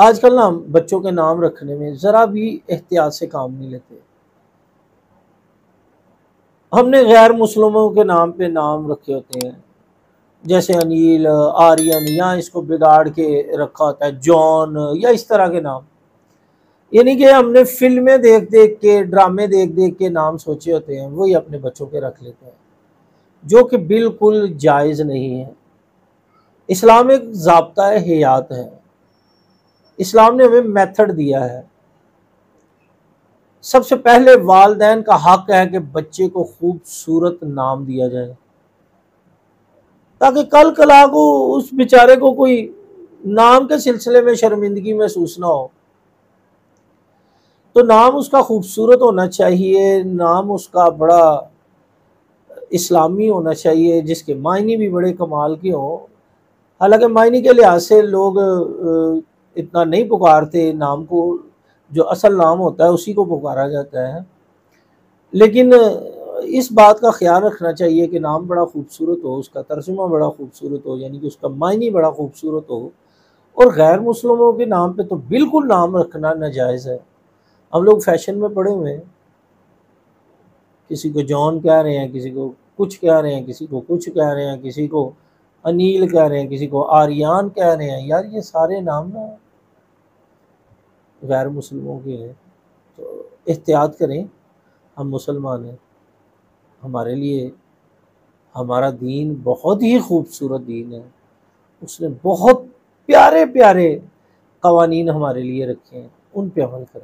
आजकल ना बच्चों के नाम रखने में ज़रा भी एहतियात से काम नहीं लेते। हमने गैर मुस्लिमों के नाम पे नाम रखे होते हैं, जैसे अनिल, आर्यन, या इसको बिगाड़ के रखा होता है जॉन, या इस तरह के नाम। यानी कि हमने फिल्में देख देख के, ड्रामे देख देख के नाम सोचे होते हैं, वही अपने बच्चों के रख लेते हैं, जो कि बिल्कुल जायज़ नहीं है। इस्लाम एक ज़ाब्ता हयात है। इस्लाम ने हमें मेथड दिया है। सबसे पहले वालिदैन का हक है कि बच्चे को खूबसूरत नाम दिया जाए, ताकि कल कला को उस बेचारे को कोई नाम के सिलसिले में शर्मिंदगी महसूस ना हो। तो नाम उसका खूबसूरत होना चाहिए, नाम उसका बड़ा इस्लामी होना चाहिए, जिसके मायने भी बड़े कमाल के हों। हालांकि मायने के लिहाज से लोग इतना नहीं पुकारते नाम को, जो असल नाम होता है उसी को पुकारा जाता है। लेकिन इस बात का ख्याल रखना चाहिए कि नाम बड़ा खूबसूरत हो, उसका तर्जुमा बड़ा खूबसूरत हो, यानी कि उसका मायने बड़ा खूबसूरत हो। और गैर मुस्लिमों के नाम पे तो बिल्कुल नाम रखना नाजायज़ है। हम लोग फैशन में पड़े हुए हैं, किसी को जॉन कह रहे हैं, किसी को कुछ कह रहे हैं, किसी को कुछ कह रहे हैं, किसी को अनिल कह रहे हैं, किसी को आर्यन कह रहे हैं। यार ये सारे नाम ना गैर मुस्लिमों के हैं, तो एहतियात करें। हम मुसलमान हैं, हमारे लिए हमारा दीन बहुत ही खूबसूरत दीन है। उसने बहुत प्यारे प्यारे कवानीन हमारे लिए रखे हैं, उन पे अमल करें।